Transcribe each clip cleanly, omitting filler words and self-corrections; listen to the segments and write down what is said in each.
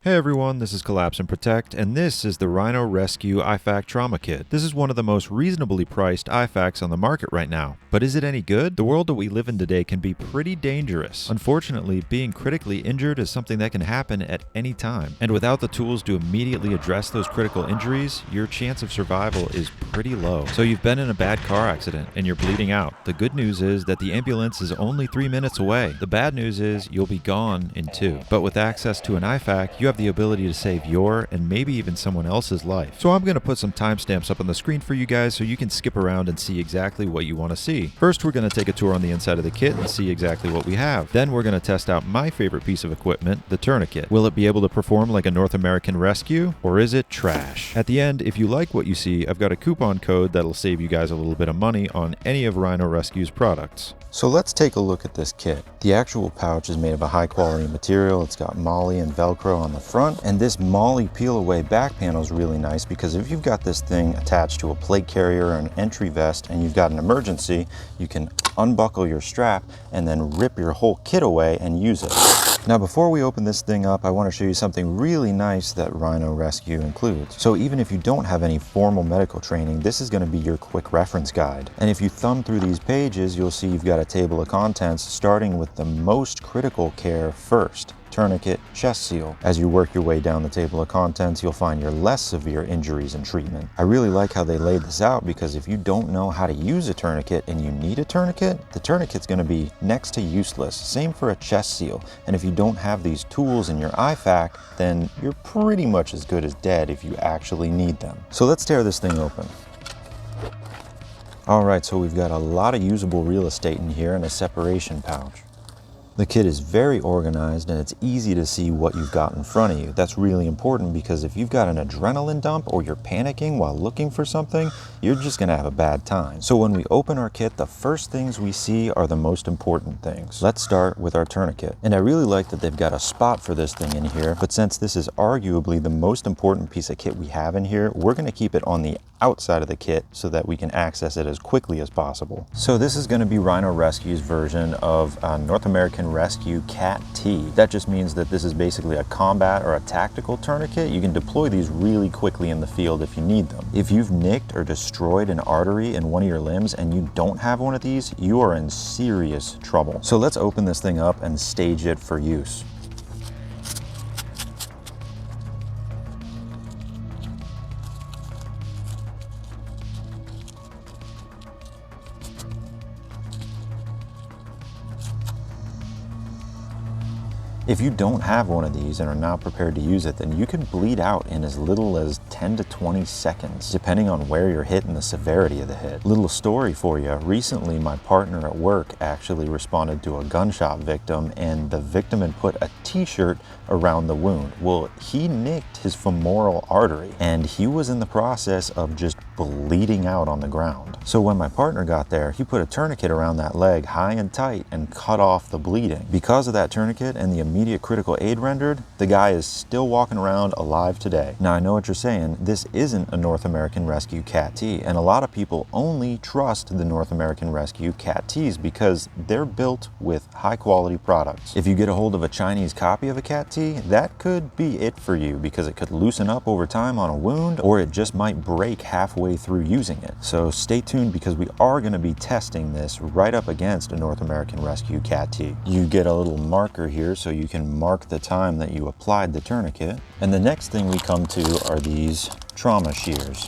Hey everyone, this is Collapse and Protect, and this is the Rhino Rescue IFAK Trauma Kit. This is one of the most reasonably priced IFAKs on the market right now. But is it any good? The world that we live in today can be pretty dangerous. Unfortunately, being critically injured is something that can happen at any time. And without the tools to immediately address those critical injuries, your chance of survival is pretty low. So you've been in a bad car accident and you're bleeding out. The good news is that the ambulance is only 3 minutes away. The bad news is you'll be gone in 2. But with access to an IFAK, you have the ability to save your and maybe even someone else's life. So I'm going to put some timestamps up on the screen for you guys so you can skip around and see exactly what you want to see. First, we're going to take a tour on the inside of the kit and see exactly what we have. Then we're going to test out my favorite piece of equipment, the tourniquet. Will it be able to perform like a North American rescue, or is it trash? At the end, if you like what you see, I've got a coupon code that'll save you guys a little bit of money on any of Rhino Rescue's products. So let's take a look at this kit. The actual pouch is made of a high quality material. It's got MOLLE and Velcro on the front, and this MOLLE peel away back panel is really nice because if you've got this thing attached to a plate carrier or an entry vest and you've got an emergency, you can unbuckle your strap and then rip your whole kit away and use it. Now before we open this thing up, I want to show you something really nice that Rhino Rescue includes. So even if you don't have any formal medical training, this is going to be your quick reference guide. And if you thumb through these pages, you'll see you've got a table of contents starting with the most critical care first. Tourniquet, chest seal. As you work your way down the table of contents, you'll find your less severe injuries and treatment. I really like how they laid this out because if you don't know how to use a tourniquet and you need a tourniquet, the tourniquet's going to be next to useless. Same for a chest seal. And if you don't have these tools in your IFAK, then you're pretty much as good as dead if you actually need them. So let's tear this thing open. All right, so we've got a lot of usable real estate in here and a separation pouch. The kit is very organized and it's easy to see what you've got in front of you. That's really important because if you've got an adrenaline dump or you're panicking while looking for something, you're just gonna have a bad time. So when we open our kit, the first things we see are the most important things. Let's start with our tourniquet. And I really like that they've got a spot for this thing in here, but since this is arguably the most important piece of kit we have in here, we're gonna keep it on the outside of the kit so that we can access it as quickly as possible. So this is going to be Rhino Rescue's version of North American Rescue Cat T. That just means that this is basically a combat or a tactical tourniquet. You can deploy these really quickly in the field if you need them. If you've nicked or destroyed an artery in one of your limbs and you don't have one of these, you are in serious trouble. So let's open this thing up and stage it for use. If you don't have one of these and are not prepared to use it, then you can bleed out in as little as 10 to 20 seconds, depending on where you're hit and the severity of the hit. Little story for you. Recently, my partner at work actually responded to a gunshot victim, and the victim had put a t-shirt around the wound. Well, he nicked his femoral artery, and he was in the process of just bleeding out on the ground. So when my partner got there, he put a tourniquet around that leg high and tight and cut off the bleeding. Because of that tourniquet and the immediate critical aid rendered, the guy is still walking around alive today. Now I know what you're saying, this isn't a North American Rescue Cat T, and a lot of people only trust the North American Rescue Cat Ts because they're built with high quality products. If you get a hold of a Chinese copy of a Cat T, that could be it for you because it could loosen up over time on a wound, or it just might break halfway through using it. So stay tuned because we are going to be testing this right up against a North American Rescue Cat T. You get a little marker here so you can mark the time that you applied the tourniquet. And the next thing we come to are these trauma shears.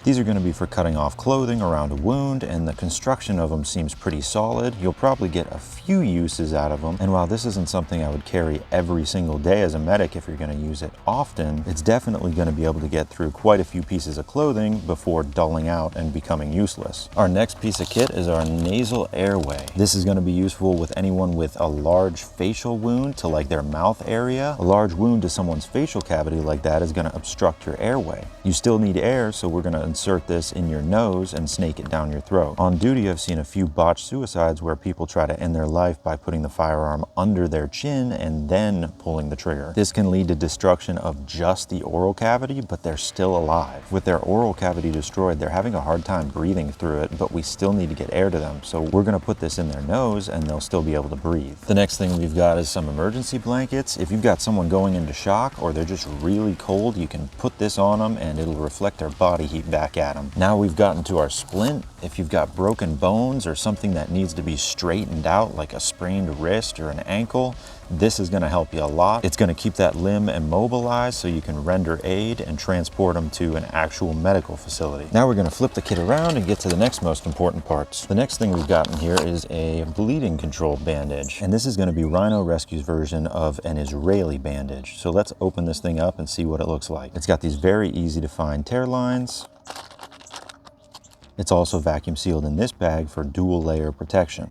These are going to be for cutting off clothing around a wound, and the construction of them seems pretty solid. You'll probably get a few uses out of them, and while this isn't something I would carry every single day as a medic if you're going to use it often, it's definitely going to be able to get through quite a few pieces of clothing before dulling out and becoming useless. Our next piece of kit is our nasal airway. This is going to be useful with anyone with a large facial wound to like their mouth area. A large wound to someone's facial cavity like that is going to obstruct your airway. You still need air, so we're going to insert this in your nose and snake it down your throat. On duty, I've seen a few botched suicides where people try to end their life by putting the firearm under their chin and then pulling the trigger. This can lead to destruction of just the oral cavity, but they're still alive. With their oral cavity destroyed, they're having a hard time breathing through it, but we still need to get air to them. So we're gonna put this in their nose and they'll still be able to breathe. The next thing we've got is some emergency blankets. If you've got someone going into shock or they're just really cold, you can put this on them and it'll reflect their body heat back at them. Now we've gotten to our splint. If you've got broken bones or something that needs to be straightened out, like a sprained wrist or an ankle, this is going to help you a lot. It's going to keep that limb immobilized so you can render aid and transport them to an actual medical facility. Now we're going to flip the kit around and get to the next most important parts. The next thing we've gotten here is a bleeding control bandage. And this is going to be Rhino Rescue's version of an Israeli bandage. So let's open this thing up and see what it looks like. It's got these very easy to find tear lines. It's also vacuum sealed in this bag for dual layer protection.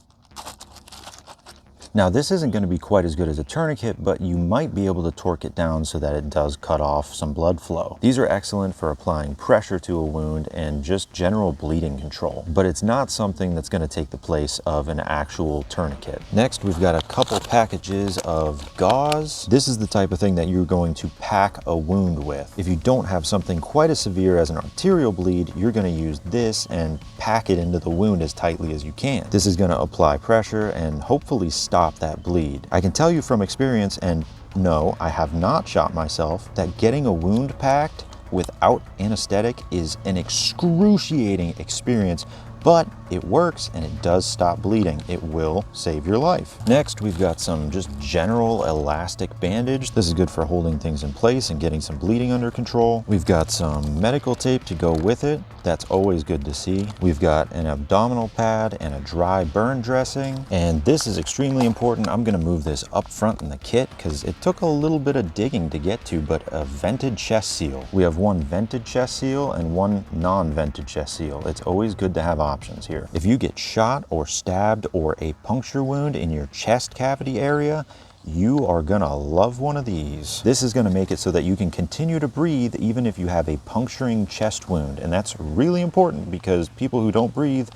Now this isn't going to be quite as good as a tourniquet, but you might be able to torque it down so that it does cut off some blood flow. These are excellent for applying pressure to a wound and just general bleeding control, but it's not something that's going to take the place of an actual tourniquet. Next, we've got a couple packages of gauze. This is the type of thing that you're going to pack a wound with. If you don't have something quite as severe as an arterial bleed, you're going to use this and pack it into the wound as tightly as you can. This is going to apply pressure and hopefully stop that bleed. I can tell you from experience, and no, I have not shot myself, that getting a wound packed without anesthetic is an excruciating experience, but it works and it does stop bleeding. It will save your life. Next, we've got some just general elastic bandage. This is good for holding things in place and getting some bleeding under control. We've got some medical tape to go with it. That's always good to see. We've got an abdominal pad and a dry burn dressing. And this is extremely important. I'm gonna move this up front in the kit because it took a little bit of digging to get to, but a vented chest seal. We have one vented chest seal and one non-vented chest seal. It's always good to have options here. If you get shot or stabbed or a puncture wound in your chest cavity area, you are gonna love one of these. This is gonna make it so that you can continue to breathe even if you have a puncturing chest wound. And that's really important because people who don't breathe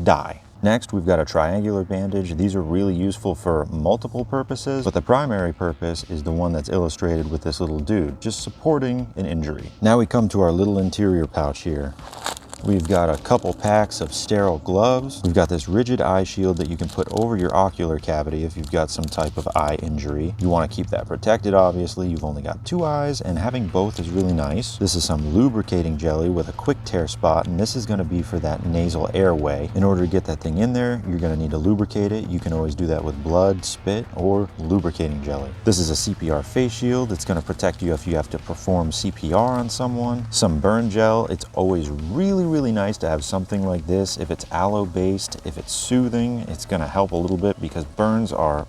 die. Next, we've got a triangular bandage. These are really useful for multiple purposes, but the primary purpose is the one that's illustrated with this little dude, just supporting an injury. Now we come to our little interior pouch here. We've got a couple packs of sterile gloves. We've got this rigid eye shield that you can put over your ocular cavity if you've got some type of eye injury. You want to keep that protected, obviously. You've only got two eyes, and having both is really nice. This is some lubricating jelly with a quick tear spot, and this is going to be for that nasal airway. In order to get that thing in there, you're going to need to lubricate it. You can always do that with blood, spit, or lubricating jelly. This is a CPR face shield. It's going to protect you if you have to perform CPR on someone. Some burn gel. It's always really nice to have something like this. If it's aloe based, if it's soothing, it's gonna help a little bit because burns are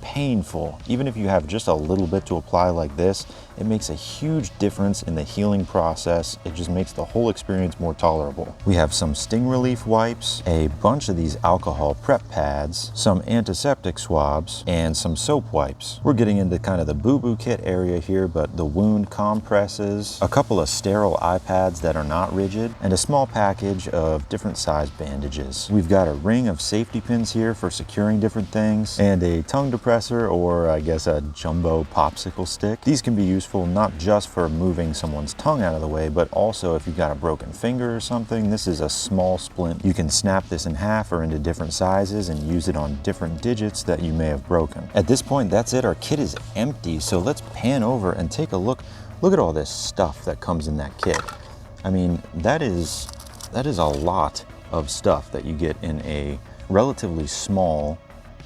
painful. Even if you have just a little bit to apply like this, it makes a huge difference in the healing process. It just makes the whole experience more tolerable. We have some sting relief wipes, a bunch of these alcohol prep pads, some antiseptic swabs, and some soap wipes. We're getting into kind of the boo-boo kit area here, but the wound compresses, a couple of sterile eye pads that are not rigid, and a small package of different size bandages. We've got a ring of safety pins here for securing different things, and a tongue depressor, or I guess a jumbo popsicle stick. These can be useful not just for moving someone's tongue out of the way, but also if you've got a broken finger or something. This is a small splint. You can snap this in half or into different sizes and use it on different digits that you may have broken. At this point, that's it. Our kit is empty, so let's pan over and take a look. Look at all this stuff that comes in that kit. I mean, that is a lot of stuff that you get in a relatively small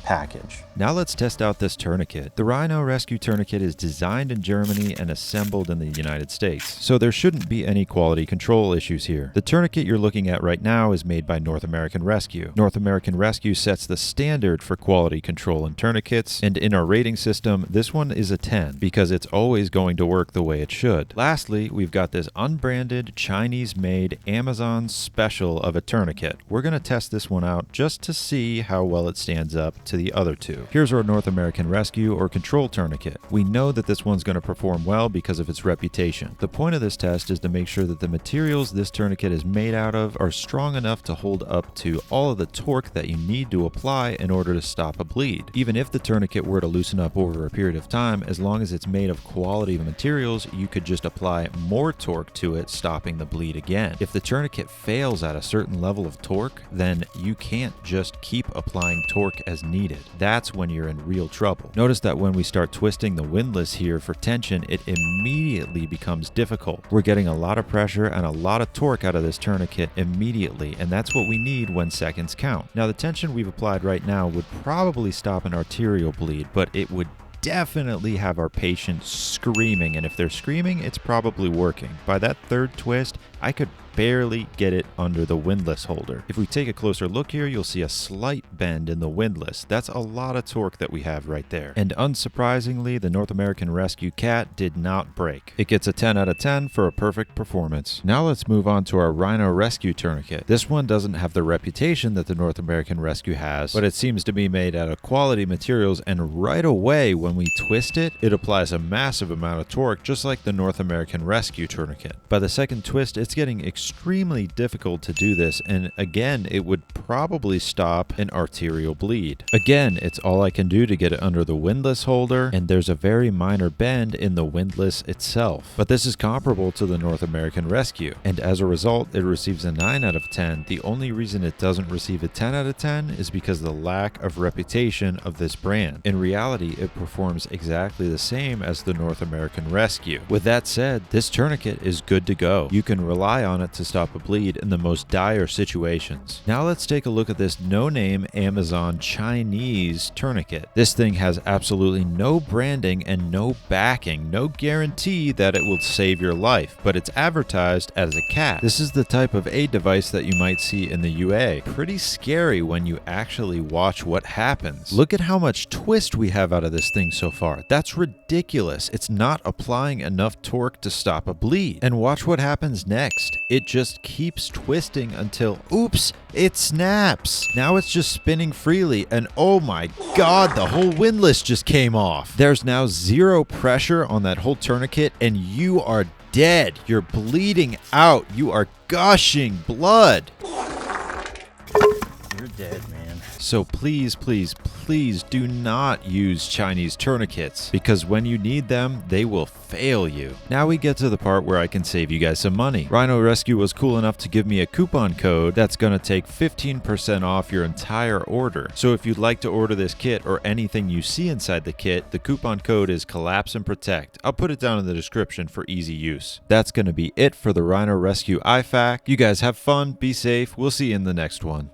package. Now let's test out this tourniquet. The Rhino Rescue Tourniquet is designed in Germany and assembled in the United States, so there shouldn't be any quality control issues here. The tourniquet you're looking at right now is made by North American Rescue. North American Rescue sets the standard for quality control in tourniquets, and in our rating system, this one is a 10 because it's always going to work the way it should. Lastly, we've got this unbranded, Chinese-made Amazon special of a tourniquet. We're going to test this one out just to see how well it stands up to the other two. Here's our North American Rescue or Control Tourniquet. We know that this one's going to perform well because of its reputation. The point of this test is to make sure that the materials this tourniquet is made out of are strong enough to hold up to all of the torque that you need to apply in order to stop a bleed. Even if the tourniquet were to loosen up over a period of time, as long as it's made of quality materials, you could just apply more torque to it, stopping the bleed again. If the tourniquet fails at a certain level of torque, then you can't just keep applying torque as needed. That's when you're in real trouble. Notice that when we start twisting the windlass here for tension, it immediately becomes difficult. We're getting a lot of pressure and a lot of torque out of this tourniquet immediately, and that's what we need when seconds count. Now, the tension we've applied right now would probably stop an arterial bleed, but it would definitely have our patient screaming, and if they're screaming, it's probably working. By that third twist, I could barely get it under the windlass holder. If we take a closer look here, you'll see a slight bend in the windlass. That's a lot of torque that we have right there. And unsurprisingly, the North American Rescue Cat did not break. It gets a 10 out of 10 for a perfect performance. Now let's move on to our Rhino Rescue Tourniquet. This one doesn't have the reputation that the North American Rescue has, but it seems to be made out of quality materials, and right away when we twist it, it applies a massive amount of torque, just like the North American Rescue Tourniquet. By the second twist, it's getting extremely difficult to do this, and again, it would probably stop an arterial bleed. Again, it's all I can do to get it under the windlass holder, and there's a very minor bend in the windlass itself. But this is comparable to the North American Rescue, and as a result, it receives a 9 out of 10. The only reason it doesn't receive a 10 out of 10 is because of the lack of reputation of this brand. In reality, it performs exactly the same as the North American Rescue. With that said, this tourniquet is good to go. You can rely on it to stop a bleed in the most dire situations. Now let's take a look at this no-name Amazon Chinese tourniquet. This thing has absolutely no branding and no backing, no guarantee that it will save your life, but it's advertised as a cat. This is the type of aid device that you might see in the UA. Pretty scary when you actually watch what happens. Look at how much twist we have out of this thing so far. That's ridiculous. It's not applying enough torque to stop a bleed. And watch what happens next. It just keeps twisting until, oops, it snaps. Now it's just spinning freely, and oh my god, the whole windlass just came off. There's now zero pressure on that whole tourniquet, and you are dead. You're bleeding out. You are gushing blood. You're dead, man. So please, please, please do not use Chinese tourniquets, because when you need them, they will fail you. Now we get to the part where I can save you guys some money. Rhino Rescue was cool enough to give me a coupon code that's going to take 15% off your entire order. So if you'd like to order this kit or anything you see inside the kit, the coupon code is Collapse and Protect. I'll put it down in the description for easy use. That's going to be it for the Rhino Rescue IFAK. You guys have fun, be safe. We'll see you in the next one.